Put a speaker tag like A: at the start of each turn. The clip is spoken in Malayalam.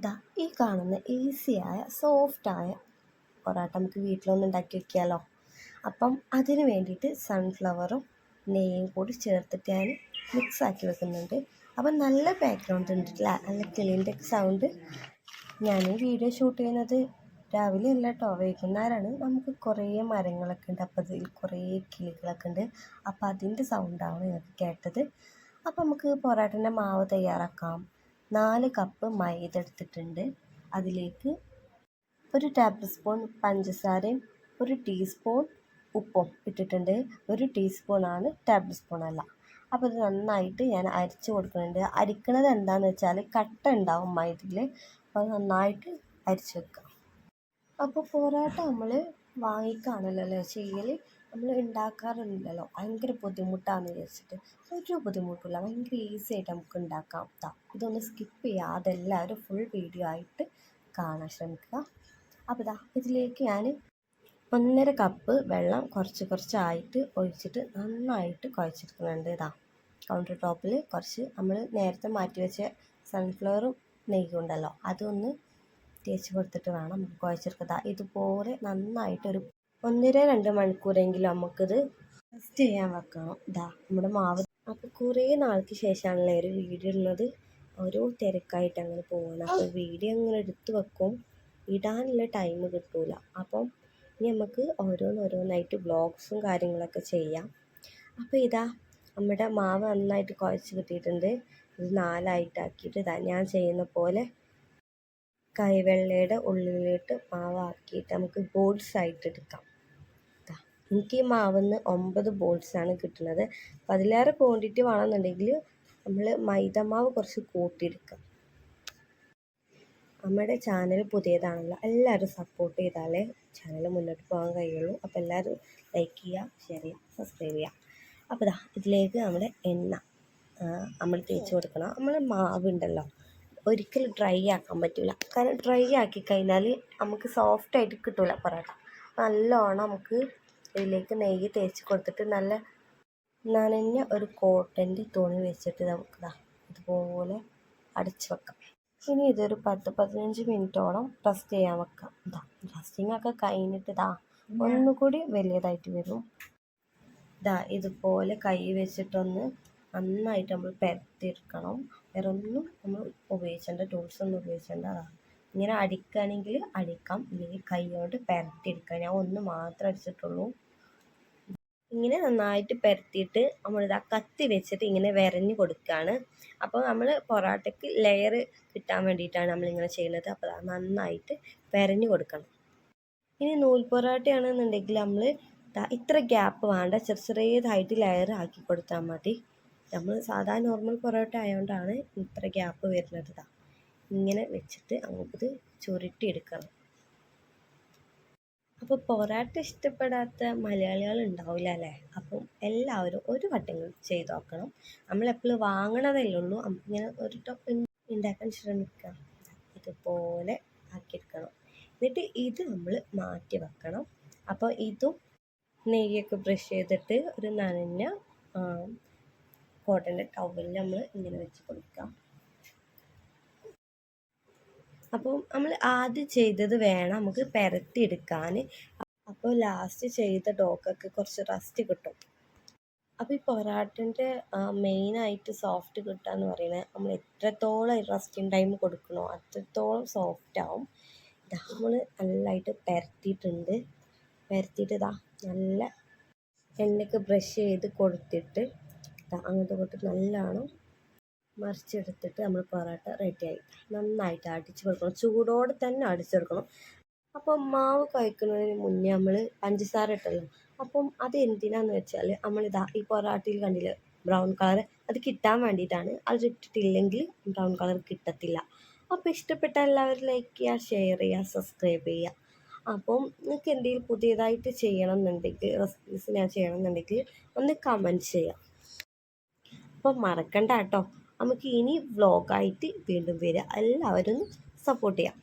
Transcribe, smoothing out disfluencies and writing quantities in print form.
A: ദാ ഈ കാണുന്ന ഈസിയായ സോഫ്റ്റായ പൊറോട്ട നമുക്ക് വീട്ടിലൊന്ന് ഉണ്ടാക്കി വയ്ക്കാമല്ലോ. അപ്പം അതിന് വേണ്ടിയിട്ട് സൺഫ്ലവറും നെയ്യും കൂടി ചേർത്തിട്ട് ഞാൻ മിക്സാക്കി വെക്കുന്നുണ്ട്. അപ്പം നല്ല ബാക്ക്ഗ്രൗണ്ട് ഉണ്ടല്ല, നല്ല കിളീൻ്റെ സൗണ്ട്. ഞാൻ ഈ വീഡിയോ ഷൂട്ട് ചെയ്യുന്നത് രാവിലെ അല്ല കേട്ടോ, വൈകുന്നേരമാണ്. നമുക്ക് കുറേ മരങ്ങളൊക്കെ ഉണ്ട്, അപ്പോൾ അതിൽ കുറേ കിളികളൊക്കെ ഉണ്ട്. അപ്പോൾ അതിൻ്റെ സൗണ്ടാണ് നിങ്ങൾക്ക് കേട്ടത്. അപ്പോൾ നമുക്ക് പൊറോട്ടൻ്റെ മാവ് തയ്യാറാക്കാം. 4 കപ്പ് മൈദ എടുത്തിട്ടുണ്ട്. അതിലേക്ക് 1 ടേബിൾ സ്പൂൺ പഞ്ചസാരയും 1 ടീസ്പൂൺ ഉപ്പും ഇട്ടിട്ടുണ്ട്. 1 ടീസ്പൂണാണ്, ടേബിൾ സ്പൂൺ അല്ല. അപ്പോൾ ഇത് നന്നായിട്ട് ഞാൻ അരിച്ച് കൊടുക്കുന്നുണ്ട്. അരിക്കണത് എന്താണെന്ന് വെച്ചാൽ കട്ട ഉണ്ടാവും മൈദയിൽ, അപ്പോൾ നന്നായിട്ട് അരിച്ച് വെക്കുക. അപ്പോൾ പൊറോട്ട നമ്മൾ വാങ്ങിക്കാണല്ലോ ചെയ്യൽ, നമ്മൾ ഉണ്ടാക്കാറില്ലല്ലോ. ഭയങ്കര ബുദ്ധിമുട്ടാണെന്ന് വിചാരിച്ചിട്ട് ഒരു ബുദ്ധിമുട്ടില്ല, ഭയങ്കര ഈസി ആയിട്ട് നമുക്ക് ഉണ്ടാക്കാം. ഇതൊന്ന് സ്കിപ്പ് ചെയ്യാതെ എല്ലാവരും ഫുൾ വീഡിയോ ആയിട്ട് കാണാൻ ശ്രമിക്കുക. അപ്പോൾ ഇതിലേക്ക് ഞാൻ 1.5 കപ്പ് വെള്ളം കുറച്ചായിട്ട് ഒഴിച്ചിട്ട് നന്നായിട്ട് കുഴച്ചെടുക്കുന്നുണ്ട്. കൗണ്ടർ ടോപ്പിൽ കുറച്ച് നമ്മൾ നേരത്തെ മാറ്റി വെച്ച സൺഫ്ലവറും നെയ്യും ഉണ്ടല്ലോ, അതൊന്ന് തേച്ച് കൊടുത്തിട്ട് വേണം നമുക്ക് കുഴച്ചെടുക്കുക. ഇതുപോലെ നന്നായിട്ട് ഒരു 1.5-2 മണിക്കൂറെങ്കിലും നമുക്കിത് റെസ്റ്റ് ചെയ്യാൻ വെക്കണം. നമ്മുടെ മാവ്. അപ്പോൾ കുറേ നാൾക്ക് ശേഷമാണല്ലോ ഒരു വീഡിയോ ഉള്ളത്. ഓരോ തിരക്കായിട്ട് അങ്ങനെ പോകണം. അപ്പോൾ വീഡിയോ അങ്ങനെ എടുത്ത് വെക്കും, ഇടാനുള്ള ടൈം കിട്ടൂല. അപ്പം ഇനി നമുക്ക് ഓരോന്നായിട്ട് വ്ളോഗ്സും കാര്യങ്ങളൊക്കെ ചെയ്യാം. അപ്പോൾ നമ്മുടെ മാവ് നന്നായിട്ട് കുഴച്ച് കിട്ടിയിട്ടുണ്ട്. ഇത് 4ആയിട്ടാക്കിയിട്ട് ഞാൻ ചെയ്യുന്ന പോലെ കൈവെള്ളയുടെ ഉള്ളിലിട്ട് മാവാക്കിയിട്ട് നമുക്ക് ബോൾസ് ആയിട്ട് എടുക്കാം. എനിക്ക് ഈ മാവിന്ന് 9 ബോൾസാണ് കിട്ടുന്നത്. അപ്പോൾ അതിലേറെ ക്വാണ്ടിറ്റി വേണമെന്നുണ്ടെങ്കിൽ നമ്മൾ മൈദമാവ് കുറച്ച് കൂട്ടിയെടുക്കാം. നമ്മുടെ ചാനൽ പുതിയതാണല്ലോ, എല്ലാവരും സപ്പോർട്ട് ചെയ്താലേ ചാനൽ മുന്നോട്ട് പോകാൻ കഴിയുള്ളൂ. അപ്പോൾ എല്ലാവരും ലൈക്ക് ചെയ്യുക, ഷെയർ ചെയ്യുക, സബ്സ്ക്രൈബ് ചെയ്യുക. അപ്പോൾ ഇതിലേക്ക് നമ്മുടെ എണ്ണ നമ്മൾ തേച്ച് കൊടുക്കണം. നമ്മൾ മാവുണ്ടല്ലോ ഒരിക്കലും ഡ്രൈ ആക്കാൻ പറ്റില്ല, കാരണം ഡ്രൈ ആക്കി കഴിഞ്ഞാൽ നമുക്ക് സോഫ്റ്റായിട്ട് കിട്ടില്ല പൊറോട്ട. നല്ലോണം നമുക്ക് ഇതിലേക്ക് നെയ്യ് തേച്ച് കൊടുത്തിട്ട് നല്ല നനഞ്ഞ ഒരു കോട്ടൻ്റെ തുണി വെച്ചിട്ട് നമുക്ക് ഇതുപോലെ അടച്ച് വെക്കാം. ഇനി ഇതൊരു 10-15 മിനിറ്റോളം റെസ്റ്റ് ചെയ്യാൻ വെക്കാം. റെസ്റ്റിംഗ് ഒക്കെ കഴിഞ്ഞിട്ട് ഒന്നുകൂടി വലിയതായിട്ട് വരും. ഇതുപോലെ കൈ വെച്ചിട്ടൊന്ന് നന്നായിട്ട് നമ്മൾ പരത്തിയെടുക്കണം. വേറെ ഒന്നും നമ്മൾ ഉപയോഗിക്കേണ്ട, ടൂൾസൊന്നും ഉപയോഗിക്കേണ്ട. ഇങ്ങനെ അടിക്കുകയാണെങ്കിൽ അടിക്കാം, ഇല്ലെങ്കിൽ കൈ കൊണ്ട് പരത്തിയെടുക്കാം. ഞാൻ ഒന്ന് മാത്രമേ അടിച്ചിട്ടുള്ളൂ. ഇങ്ങനെ നന്നായിട്ട് പരത്തിയിട്ട് നമ്മളിതാ കത്തി വെച്ചിട്ട് ഇങ്ങനെ വരഞ്ഞ് കൊടുക്കുകയാണ്. അപ്പോൾ നമ്മൾ പൊറോട്ടയ്ക്ക് ലെയർ കിട്ടാൻ വേണ്ടിയിട്ടാണ് നമ്മളിങ്ങനെ ചെയ്യുന്നത്. അപ്പോൾ നന്നായിട്ട് വരഞ്ഞ് കൊടുക്കണം. ഇനി നൂൽ പൊറോട്ടയാണെന്നുണ്ടെങ്കിൽ നമ്മൾ ഇത്ര ഗ്യാപ്പ് വേണ്ട, ചെറിയതായിട്ട് ലെയർ ആക്കി കൊടുത്താൽ മതി. നമ്മൾ സാധാ നോർമൽ പൊറോട്ട ആയതുകൊണ്ടാണ് ഇത്ര ഗ്യാപ്പ് വരുന്നത്. ഇങ്ങനെ വെച്ചിട്ട് നമുക്കിത് ചുരുട്ടിയെടുക്കണം. അപ്പോൾ പൊറോട്ട ഇഷ്ടപ്പെടാത്ത മലയാളികൾ ഉണ്ടാവില്ല അല്ലേ? അപ്പം എല്ലാവരും ഒരു വട്ടം ചെയ്ത് നോക്കണം. നമ്മളെപ്പോഴും വാങ്ങണതല്ലേ ഉള്ളൂ, നമുക്കിങ്ങനെ ഒരു ടോപ്പ് ഉണ്ടാക്കാൻ ശ്രമിക്കാം. ഇതുപോലെ ആക്കിയെടുക്കണം. എന്നിട്ട് ഇത് നമ്മൾ മാറ്റി വെക്കണം. അപ്പോൾ ഇതും നെയ്യൊക്കെ ബ്രഷ് ചെയ്തിട്ട് ഒരു നനഞ്ഞ കോട്ടൻ്റെ ടവലിൽ നമ്മൾ ഇങ്ങനെ വെച്ച് കൊടുക്കാം. അപ്പോൾ നമ്മൾ ആദ്യം ചെയ്തത് വേണം നമുക്ക് പരത്തിയെടുക്കാൻ. അപ്പോൾ ലാസ്റ്റ് ചെയ്ത ഡോക്കൊക്കെ കുറച്ച് റസ്റ്റ് കിട്ടും. അപ്പോൾ ഈ പൊറാട്ടൻ്റെ മെയിനായിട്ട് സോഫ്റ്റ് കിട്ടുക എന്ന് പറയുന്നത് നമ്മൾ എത്രത്തോളം റസ്റ്റിംഗ് ടൈം കൊടുക്കണോ അത്രത്തോളം സോഫ്റ്റ് ആവും. നമ്മൾ നല്ലതായിട്ട് പരത്തിയിട്ടുണ്ട്. പരത്തിയിട്ട് നല്ല എണ്ണയൊക്കെ ബ്രഷ് ചെയ്ത് കൊടുത്തിട്ട് അങ്ങോട്ട് കൊടുത്തിട്ട് നല്ലോണം മറിച്ചെടുത്തിട്ട് നമ്മൾ പൊറോട്ട റെഡിയായി. നന്നായിട്ട് അടിച്ച് കൊടുക്കണം, ചൂടോടെ തന്നെ അടിച്ചെടുക്കണം. അപ്പം മാവ് കുഴക്കുന്നതിന് മുന്നേ നമ്മൾ പഞ്ചസാര ഇട്ടല്ലോ. അപ്പം അത് എന്തിനാന്ന് വെച്ചാൽ ഈ പൊറോട്ടയിൽ കണ്ടില്ലേ ബ്രൗൺ കളർ, അത് കിട്ടാൻ വേണ്ടിയിട്ടാണ്. അത് ഇട്ടിട്ടില്ലെങ്കിൽ ബ്രൗൺ കളർ കിട്ടത്തില്ല. അപ്പോൾ ഇഷ്ടപ്പെട്ട എല്ലാവരും ലൈക്ക് ചെയ്യുക, ഷെയർ ചെയ്യുക, സബ്സ്ക്രൈബ് ചെയ്യുക. അപ്പം നിങ്ങൾക്ക് എന്തെങ്കിലും പുതിയതായിട്ട് ചെയ്യണം എന്നുണ്ടെങ്കിൽ, റെസിപ്പീസ് ഞാൻ ചെയ്യണം എന്നുണ്ടെങ്കിൽ ഒന്ന് കമൻറ്റ് ചെയ്യാം. അപ്പം മറക്കണ്ട കേട്ടോ. നമുക്ക് ഇനി വ്ളോഗായിട്ട് വീണ്ടും വരിക. എല്ലാവരും സപ്പോർട്ട് ചെയ്യാം.